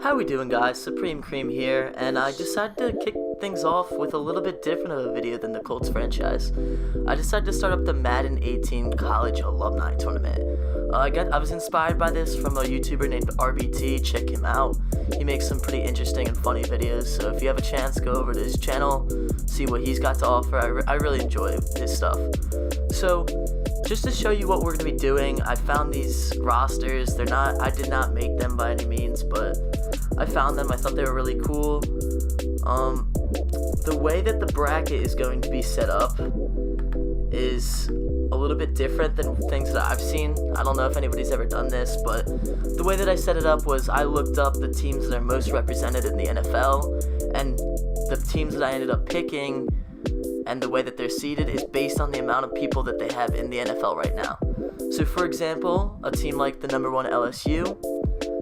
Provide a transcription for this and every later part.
How we doing, guys? SupremeKream here, and I decided to kick things off with a little bit different of a video than the Colts franchise. I decided to start up the Madden 18 College Alumni Tournament. I was inspired by this from a YouTuber named RBT. Check him out. He makes some pretty interesting and funny videos, so if you have a chance, go over to his channel, see what he's got to offer. I really enjoy his stuff. So, just to show you what we're going to be doing, I found these rosters. I did not make them by any means, but I found them. I thought they were really cool. The way that the bracket is going to be set up is a little bit different than things that I've seen. I don't know if anybody's ever done this, but the way that I set it up was I looked up the teams that are most represented in the NFL, and the teams that I ended up picking and the way that they're seeded is based on the amount of people that they have in the NFL right now. So for example, a team like the number 1 LSU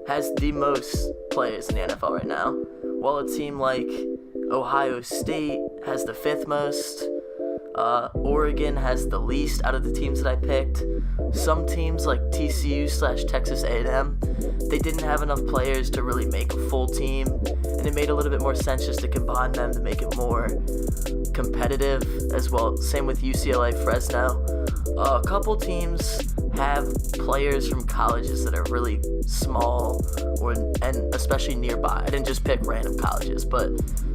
has the most players in the NFL right now, while a team like Ohio State has the 5th most. Oregon has the least out of the teams that I picked. Some teams like TCU/Texas A&M, they didn't have enough players to really make a full team, and it made a little bit more sense just to combine them to make it more competitive as well. Same with UCLA, Fresno. A couple teams have players from colleges that are really small and especially nearby. I didn't just pick random colleges, but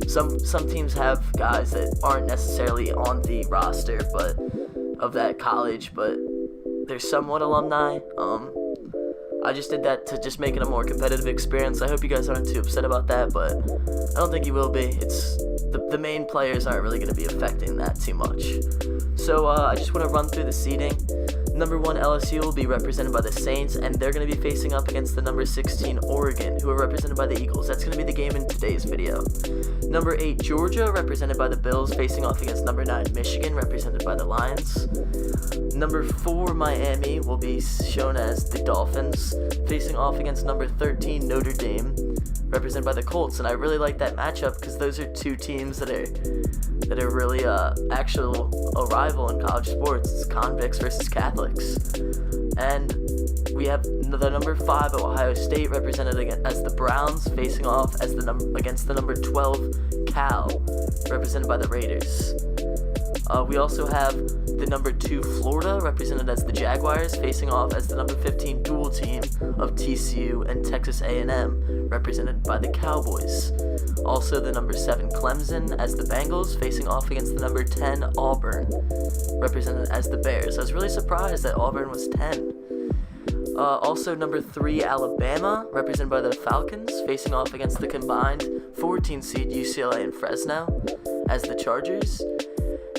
some teams have guys that aren't necessarily on the roster but of that college, but they're somewhat alumni. I just did that to just make it a more competitive experience. I hope you guys aren't too upset about that, but I don't think you will be. It's the main players aren't really going to be affecting that too much. So I just want to run through the seeding. Number 1 LSU will be represented by the Saints, and they're going to be facing up against the number 16 Oregon, who are represented by the Eagles. That's going to be the game in today's video. Number 8 Georgia, represented by the Bills, facing off against number 9 Michigan, represented by the Lions. Number 4 Miami will be shown as the Dolphins, facing off against number 13 Notre Dame, represented by the Colts. And I really like that matchup because those are two teams that are really actual a rival in college sports. It's convicts versus Catholics. And we have the number 5 Ohio State, represented as the Browns, facing off as against the number 12 Cal, represented by the Raiders. We also have the number 2 Florida, represented as the Jaguars, facing off as the number 15 dual team of TCU and Texas A&M, represented by the Cowboys. Also the number 7 Clemson as the Bengals, facing off against the number 10 Auburn, represented as the Bears. I was really surprised that Auburn was 10. Also number 3 Alabama, represented by the Falcons, facing off against the combined 14 seed UCLA and Fresno as the Chargers.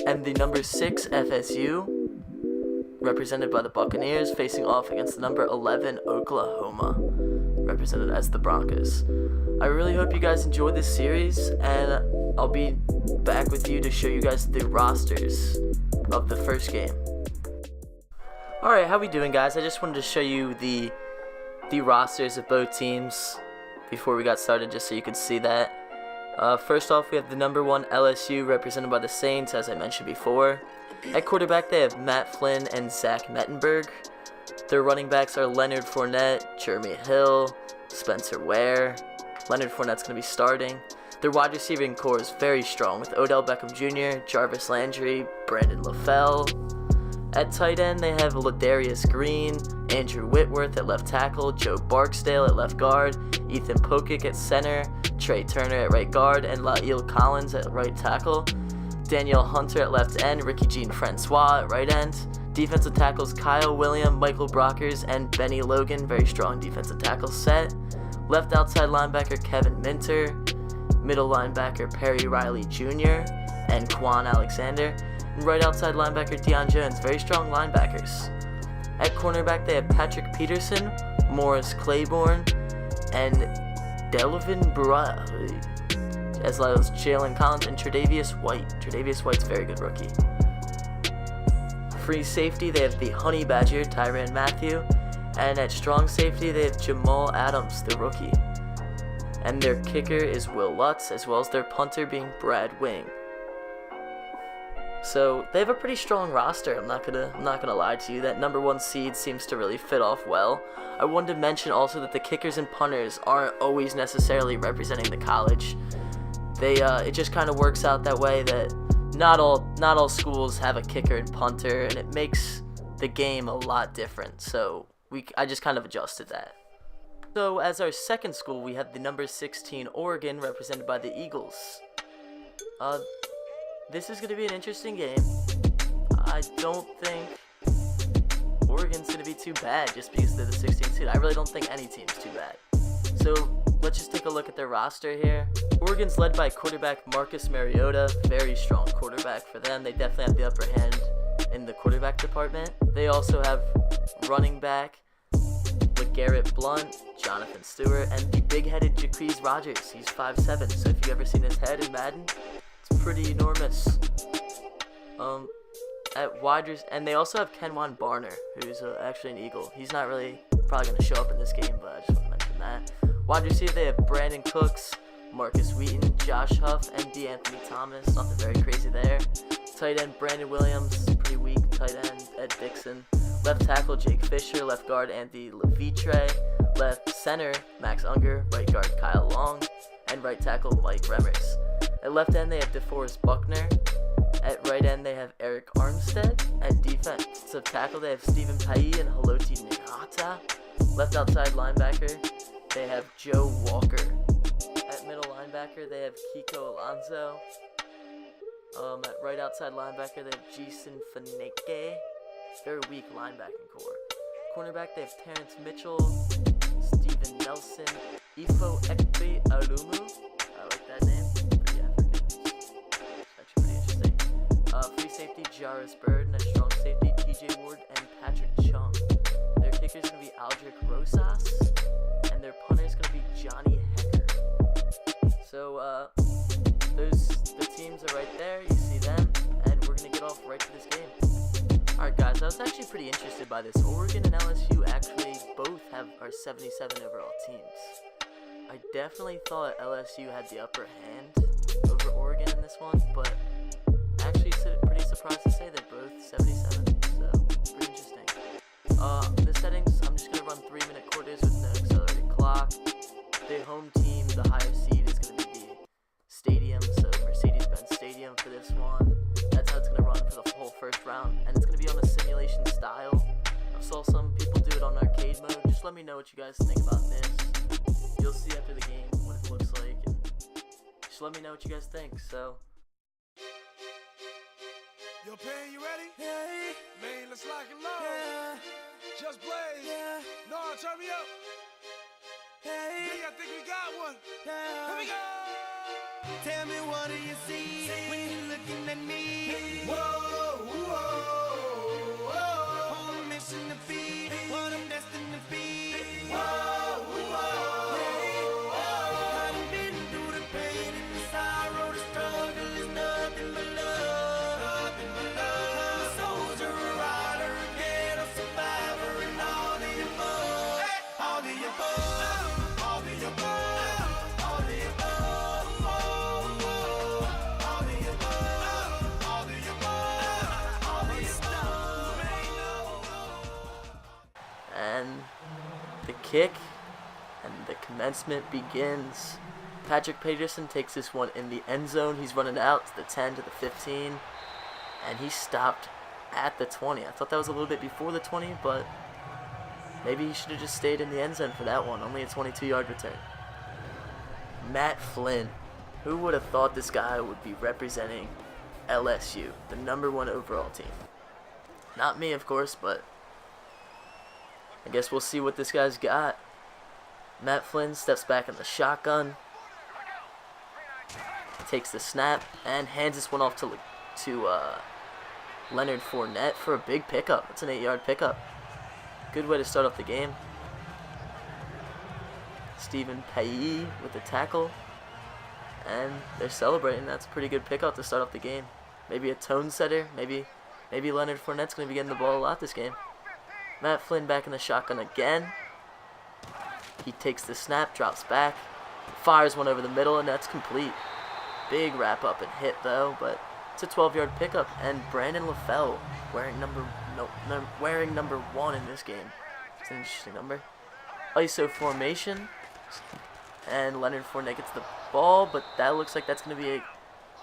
And the number 6 FSU, represented by the Buccaneers, facing off against the number 11 Oklahoma, represented as the Broncos. I really hope you guys enjoyed this series, and I'll be back with you to show you guys the rosters of the first game. Alright, how we doing, guys? I just wanted to show you the rosters of both teams before we got started, just so you could see that. First off, we have the number 1 LSU, represented by the Saints, as I mentioned before. At quarterback, they have Matt Flynn and Zach Mettenberg. Their running backs are Leonard Fournette, Jeremy Hill, Spencer Ware. Leonard Fournette's going to be starting. Their wide receiving core is very strong, with Odell Beckham Jr., Jarvis Landry, Brandon LaFell. At tight end, they have Ladarius Green, Andrew Whitworth at left tackle, Joe Barksdale at left guard, Ethan Pokic at center, Trey Turner at right guard, and La'el Collins at right tackle. Danielle Hunter at left end, Ricky Jean-Francois at right end. Defensive tackles Kyle William, Michael Brockers, and Benny Logan, very strong defensive tackle set. Left outside linebacker Kevin Minter, middle linebacker Perry Riley Jr. and Quan Alexander, and right outside linebacker Deion Jones, very strong linebackers. At cornerback, they have Patrick Peterson, Morris Claiborne, and Delvin Bura, as well as Jalen Collins and Tre'Davious White. Tre'Davious White's a very good rookie. Free safety, they have the Honey Badger, Tyrann Mathieu, and at strong safety, they have Jamal Adams, the rookie. And their kicker is Will Lutz, as well as their punter being Brad Wing. So they have a pretty strong roster. I'm not gonna lie to you. That #1 seed seems to really fit off well. I wanted to mention also that the kickers and punters aren't always necessarily representing the college. It just kind of works out that way, that not all schools have a kicker and punter, and it makes the game a lot different. So I just kind of adjusted that. So as our second school, we have the number 16 Oregon, represented by the Eagles. This is going to be an interesting game. I don't think Oregon's going to be too bad just because they're the 16th seed. I really don't think any team's too bad. So let's just take a look at their roster here. Oregon's led by quarterback Marcus Mariota. Very strong quarterback for them. They definitely have the upper hand in the quarterback department. They also have running back LeGarrette Blount, Jonathan Stewart, and the big-headed Jacquizz Rodgers. He's 5'7", so if you've ever seen his head in Madden, it's pretty enormous. At wide receiver, and they also have Kenwan Barner, who's actually an Eagle. He's not really probably going to show up in this game, but I just want to mention that. Wide receiver, they have Brandon Cooks, Marcus Wheaton, Josh Huff, and DeAnthony Thomas. Nothing very crazy there. Tight end, Brandon Williams, pretty weak. Tight end, Ed Dixon. Left tackle, Jake Fisher. Left guard, Andy Levitre. Left center, Max Unger. Right guard, Kyle Long. And right tackle, Mike Remmers. At left end, they have DeForest Buckner. At right end, they have Eric Armstead. At defensive tackle, they have Stephen Payet and Haloti Nihata. Left outside linebacker, they have Joe Walker. At middle linebacker, they have Kiko Alonso. At right outside linebacker, they have Jason Faneke. Very weak linebacking core. Cornerback, they have Terrence Mitchell, Steven Nelson, Ifo Ekpe Alumu. I like that name. Pretty African. It's actually pretty interesting. Free safety, Jarvis Bird, and a strong safety, TJ Ward and Patrick Chung. Their kicker is going to be Aldrich Rosas, and their punter is going to be Johnny Hecker. So, the teams are right there. You see them, and we're going to get off right to this game. Alright guys, I was actually pretty interested by this. Oregon and LSU actually both are 77 overall teams. I definitely thought LSU had the upper hand over Oregon in this one, but actually pretty surprised to say they're both 77, so pretty interesting. The settings, I'm just going to run 3-minute quarters with no accelerated clock. The home team, the higher seed, is going to be the stadium, so Mercedes-Benz Stadium for this one. That's how it's going to run for the whole first round, and it's going to be on a simulation style. I saw some people do it on arcade mode. Just let me know what you guys think about this. You'll see after the game what it looks like, and just let me know what you guys think. So, yo, Pan, you ready? Yeah. Man, let's lock it low. Yeah. Just blaze. Yeah. No, turn me up. Hey. I think we got one. Yeah. Here we go. Tell me, what do you see when you're looking at me? Whoa, whoa, whoa. On a mission to be what I'm destined to be. Whoa, whoa, whoa. I've been through the pain and the sorrow, the struggle is nothing but love. Nothing but love. I'm a soldier, a rider, a ghetto survivor, and all the above. All the above. All the above. All the above. And the kick and the commencement begins. Patrick Peterson takes this one in the end zone. He's running out to the 10, to the 15, and he stopped at the 20. I thought that was a little bit before the 20, but maybe he should have just stayed in the end zone for that one. Only a 22-yard return. Matt Flynn. Who would have thought this guy would be representing LSU, the #1 overall team? Not me, of course, but I guess we'll see what this guy's got. Matt Flynn steps back in the shotgun, takes the snap, and hands this one off to Leonard Fournette for a big pickup. It's an 8-yard pickup. Good way to start off the game. Stephen Payet with the tackle, and they're celebrating. That's a pretty good pickup to start off the game. Maybe a tone setter. Maybe Leonard Fournette's going to be getting the ball a lot this game. Matt Flynn back in the shotgun again. He takes the snap, drops back, fires one over the middle, and that's complete. Big wrap up and hit though, but It's a 12-yard pickup, and Brandon LaFell wearing number 1 in this game. It's an interesting number. ISO formation, and Leonard Fournette gets the ball, but that looks like that's going to be a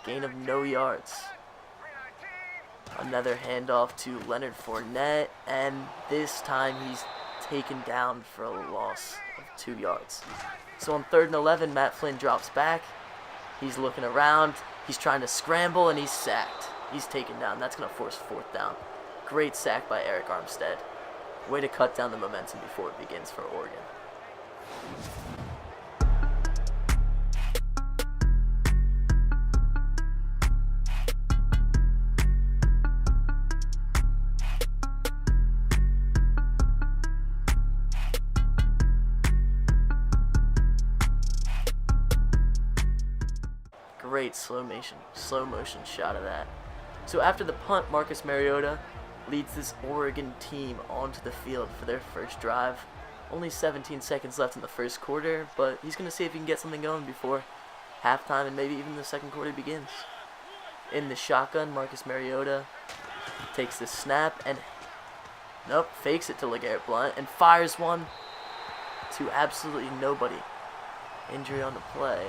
gain of no yards. Another handoff to Leonard Fournette, and this time he's taken down for a loss of 2 yards. So on 3rd and 11, Matt Flynn drops back. He's looking around. He's trying to scramble, and he's sacked. He's taken down. That's going to force 4th down. Great sack by Eric Armstead. Way to cut down the momentum before it begins for Oregon. Great slow motion shot of that. So after the punt, Marcus Mariota leads this Oregon team onto the field for their first drive. Only 17 seconds left in the first quarter, but he's going to see if he can get something going before halftime and maybe even the second quarter begins. In the shotgun, Marcus Mariota takes the snap and fakes it to LeGarrette Blount and fires one to absolutely nobody. Injury on the play.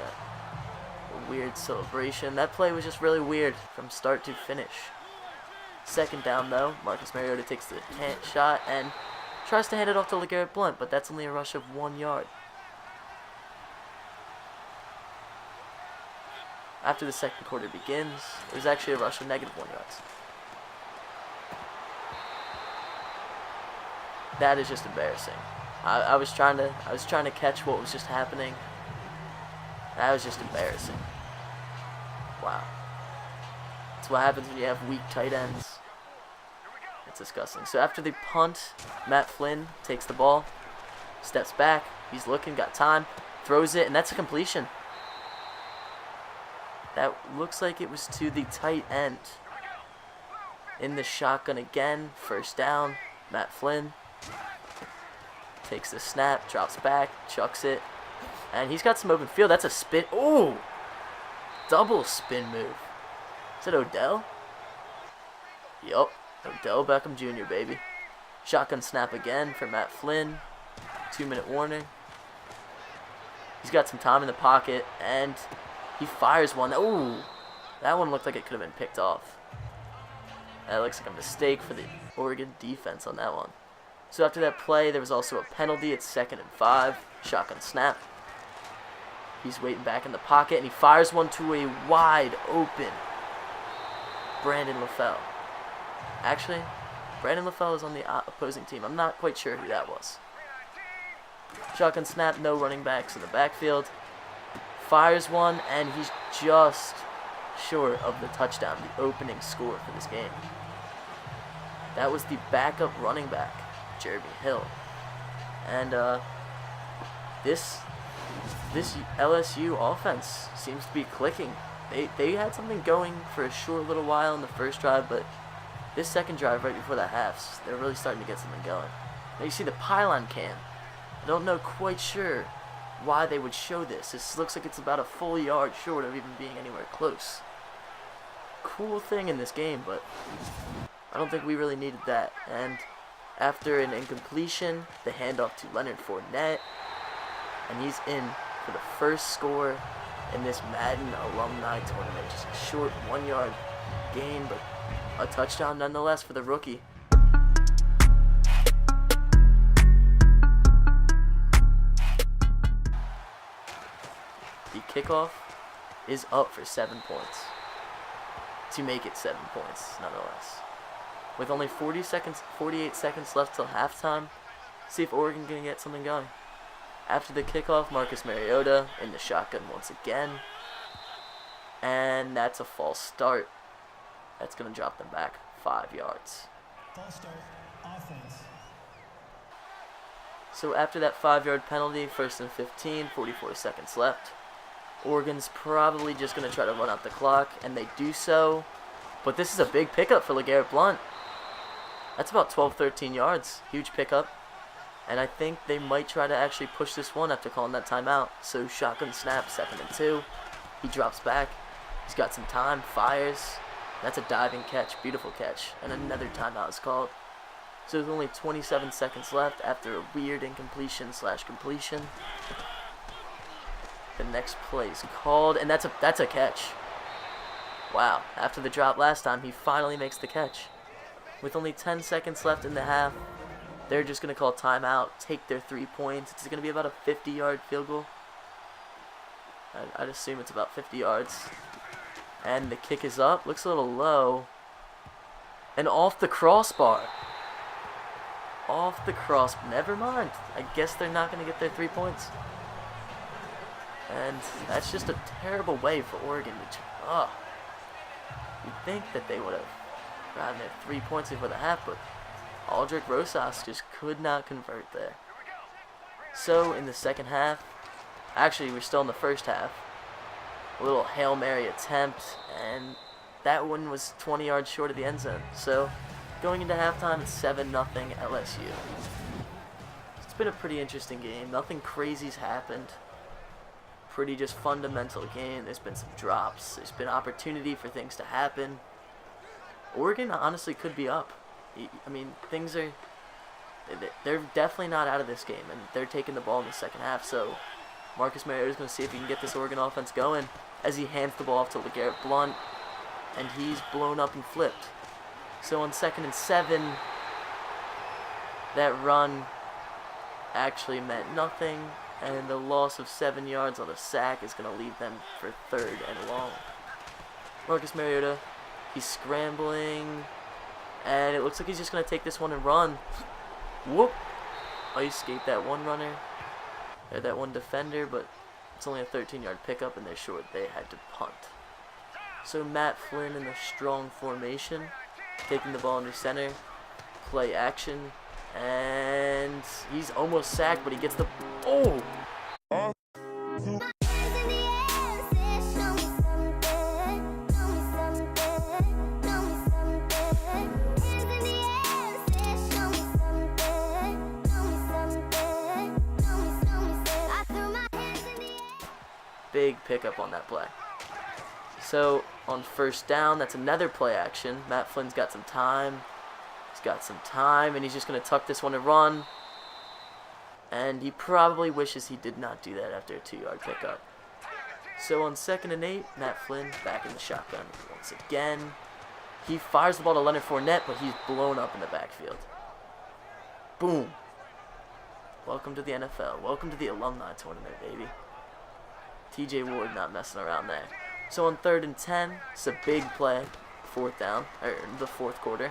A weird celebration. That play was just really weird from start to finish. Second down though, Marcus Mariota takes the shot and tries to hand it off to LeGarrette Blount, but that's only a rush of 1 yard. After the second quarter begins, it was actually a rush of -1 yards. That is just embarrassing. I was trying to catch what was just happening. That was just embarrassing. Wow. That's what happens when you have weak tight ends. It's disgusting. So after the punt, Matt Flynn takes the ball, steps back, he's looking, got time, throws it, and that's a completion. That looks like it was to the tight end. In the shotgun again, first down, Matt Flynn takes the snap, drops back, chucks it, and he's got some open field. That's a spin. Ooh! Double spin move. Is it Odell? Yup. Odell Beckham Jr., baby. Shotgun snap again for Matt Flynn. 2-minute warning. He's got some time in the pocket, and he fires one. Ooh! That one looked like it could have been picked off. That looks like a mistake for the Oregon defense on that one. So after that play, there was also a penalty. It's 2nd and 5. Shotgun snap. He's waiting back in the pocket, and he fires one to a wide open Brandon LaFell. Actually, Brandon LaFell is on the opposing team. I'm not quite sure who that was. Shotgun snap, no running backs in the backfield. Fires one, and he's just short of the touchdown, the opening score for this game. That was the backup running back, Jeremy Hill. And this LSU offense seems to be clicking. They had something going for a short little while in the first drive, but this second drive right before the halves, they're really starting to get something going. Now you see the pylon cam. I don't know quite sure why they would show this. This looks like it's about a full yard short of even being anywhere close. Cool thing in this game, but I don't think we really needed that. And after an incompletion, the handoff to Leonard Fournette, and he's in for the first score in this Madden Alumni Tournament. Just a short 1 yard gain, but a touchdown nonetheless for the rookie. The kickoff is up for 7 points. To make it 7 points, nonetheless. With only 48 seconds left till halftime, see if Oregon can get something going. After the kickoff, Marcus Mariota in the shotgun once again. And that's a false start. That's going to drop them back 5 yards. False start, offense. So after that 5-yard penalty, 1st and 15, 44 seconds left. Oregon's probably just going to try to run out the clock, and they do so. But this is a big pickup for LeGarrette Blount. That's about 12, 13 yards. Huge pickup. And I think they might try to actually push this one after calling that timeout. So shotgun snap, 2nd and 2. He drops back. He's got some time, fires. That's a diving catch, beautiful catch, and another timeout is called. So there's only 27 seconds left after a weird incompletion / completion. The next play is called, and that's a catch. Wow, after the drop last time, he finally makes the catch. With only 10 seconds left in the half, they're just going to call timeout, take their 3 points. It's going to be about a 50-yard field goal. I'd assume it's about 50 yards. And the kick is up, looks a little low. And off the crossbar. Off the cross, never mind. I guess they're not going to get their 3 points. And that's just a terrible way for Oregon to, you'd think that they would have gotten their 3 points before the half, but Aldrich Rosas just could not convert there. So in the second half, actually we're still in the first half, a little Hail Mary attempt, and that one was 20 yards short of the end zone. So going into halftime, it's 7-0 LSU. It's been a pretty interesting game. Nothing crazy's happened. Pretty just fundamental game. There's been some drops. There's been opportunity for things to happen. Oregon honestly could be up. I mean, they're definitely not out of this game, and they're taking the ball in the second half. So Marcus Mariota's going to see if he can get this Oregon offense going as he hands the ball off to LeGarrette Blount, and he's blown up and flipped. So on 2nd and 7, that run actually meant nothing, and the loss of 7 yards on a sack is going to leave them for 3rd and long. Marcus Mariota, he's scrambling, and it looks like he's just going to take this one and run. Whoop! Oh, he escaped that one runner, or that one defender, but it's only a 13-yard pickup, and they're short. They had to punt. So Matt Flynn in the strong formation, taking the ball under center, play action, and he's almost sacked, but he gets the... Oh! Big pickup on that play. So on 1st down, that's another play action. Matt Flynn's got some time. He's got some time, and he's just going to tuck this one and run. And he probably wishes he did not do that after a 2-yard pickup. So on 2nd and 8, Matt Flynn back in the shotgun once again. He fires the ball to Leonard Fournette, but he's blown up in the backfield. Boom. Welcome to the NFL. Welcome to the Alumni Tournament, baby. TJ Ward not messing around there. So on 3rd and 10, it's a big play, 4th down, or the 4th quarter.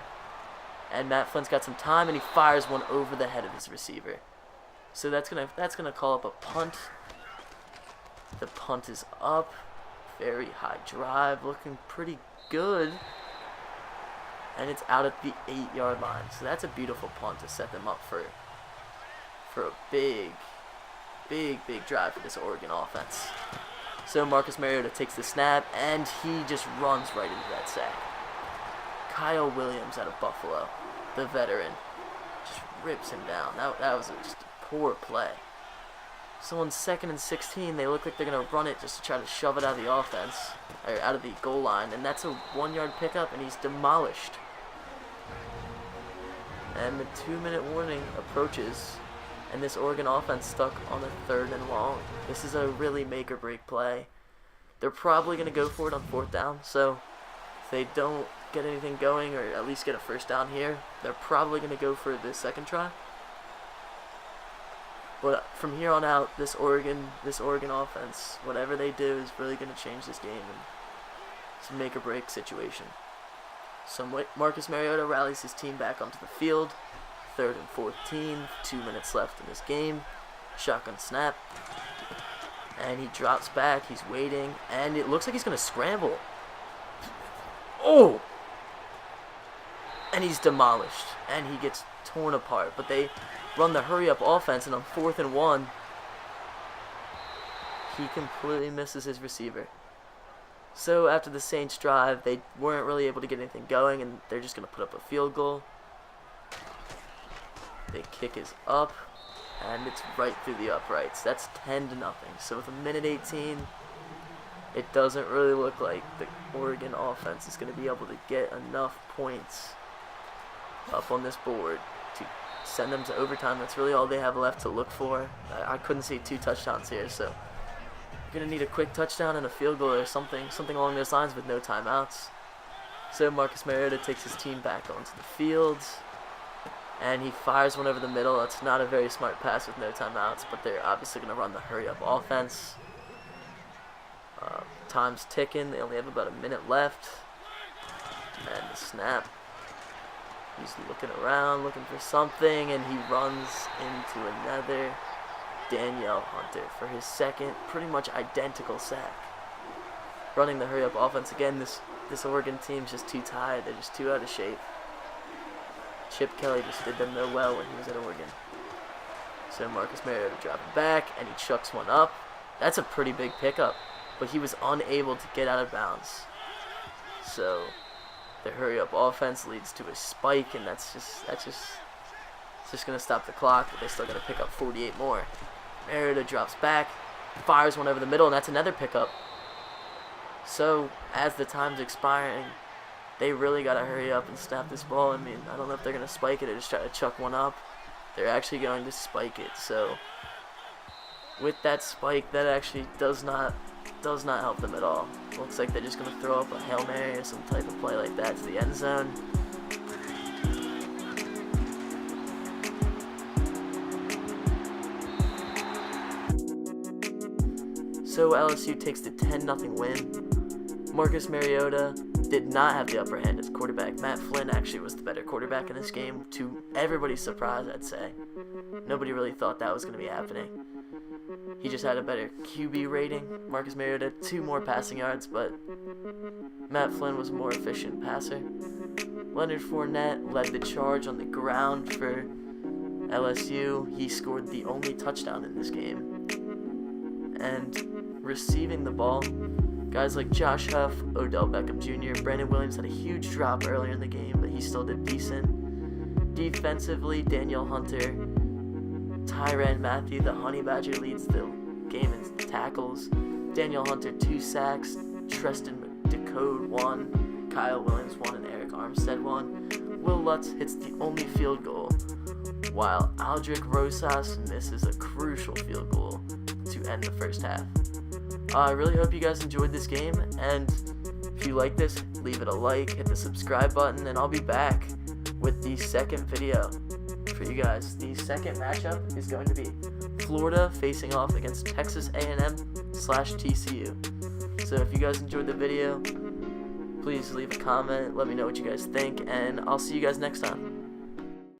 And Matt Flynn's got some time, and he fires one over the head of his receiver. So that's gonna call up a punt. The punt is up. Very high drive, looking pretty good. And it's out at the 8-yard line. So that's a beautiful punt to set them up for a big drive for this Oregon offense. So Marcus Mariota takes the snap, and he just runs right into that sack. Kyle Williams out of Buffalo, the veteran, just rips him down. That was just a poor play. So on 2nd and 16, they look like they're going to run it just to try to shove it out of the offense, or out of the goal line, and that's a 1-yard pickup, and he's demolished. And the 2-minute warning approaches, and this Oregon offense stuck on the 3rd and long. This is a really make or break play. They're probably going to go for it on 4th down, so if they don't get anything going, or at least get a 1st down here, they're probably going to go for the 2nd try. But from here on out, this Oregon offense, whatever they do is really going to change this game, and it's a make or break situation. So Marcus Mariota rallies his team back onto the field. 3rd and 14, 2 minutes left in this game. Shotgun snap. And he drops back, he's waiting, and it looks like he's going to scramble. Oh! And he's demolished, and he gets torn apart. But they run the hurry-up offense, and on 4th and 1, he completely misses his receiver. So after the Saints drive, they weren't really able to get anything going, and they're just going to put up a field goal. The kick is up, and it's right through the uprights. That's 10-0. So with 1:18, it doesn't really look like the Oregon offense is going to be able to get enough points up on this board to send them to overtime. That's really all they have left to look for. I couldn't see 2 touchdowns here, so you're going to need a quick touchdown and a field goal or something along those lines with no timeouts. So Marcus Mariota takes his team back onto the field, and he fires one over the middle. That's not a very smart pass with no timeouts, but they're obviously going to run the hurry-up offense. Time's ticking. They only have about a minute left. And the snap. He's looking around, looking for something, and he runs into another Danielle Hunter for his second pretty much identical sack. Running the hurry-up offense again. This Oregon team's just too tired. They're just too out of shape. Chip Kelly just did them no well when he was at Oregon. So Marcus Mariota dropping back, and he chucks one up. That's a pretty big pickup, but he was unable to get out of bounds. So the hurry-up offense leads to a spike, and it's just going to stop the clock, but they still got to pick up 48 more. Mariota drops back, fires one over the middle, and that's another pickup. So as the time's expiring, they really got to hurry up and snap this ball. I mean, I don't know if they're going to spike it or just try to chuck one up. They're actually going to spike it. So with that spike, that actually does not help them at all. Looks like they're just going to throw up a Hail Mary or some type of play like that to the end zone. So LSU takes the 10-0 win. Marcus Mariota did not have the upper hand as quarterback. Matt Flynn actually was the better quarterback in this game, to everybody's surprise, I'd say. Nobody really thought that was going to be happening. He just had a better QB rating. Marcus Mariota, 2 more passing yards, but Matt Flynn was a more efficient passer. Leonard Fournette led the charge on the ground for LSU. He scored the only touchdown in this game. And receiving the ball, guys like Josh Huff, Odell Beckham Jr., Brandon Williams had a huge drop earlier in the game, but he still did decent. Defensively, Danielle Hunter, Tyrann Mathieu, the Honey Badger, leads the game in tackles. Danielle Hunter, 2 sacks. Treston McDecode, 1. Kyle Williams, 1. And Eric Armstead, 1. Will Lutz hits the only field goal, while Aldrick Rosas misses a crucial field goal to end the first half. I really hope you guys enjoyed this game, and if you like this, leave it a like, hit the subscribe button, and I'll be back with the second video for you guys. The second matchup is going to be Florida facing off against Texas A&M/TCU. So if you guys enjoyed the video, please leave a comment, let me know what you guys think, and I'll see you guys next time.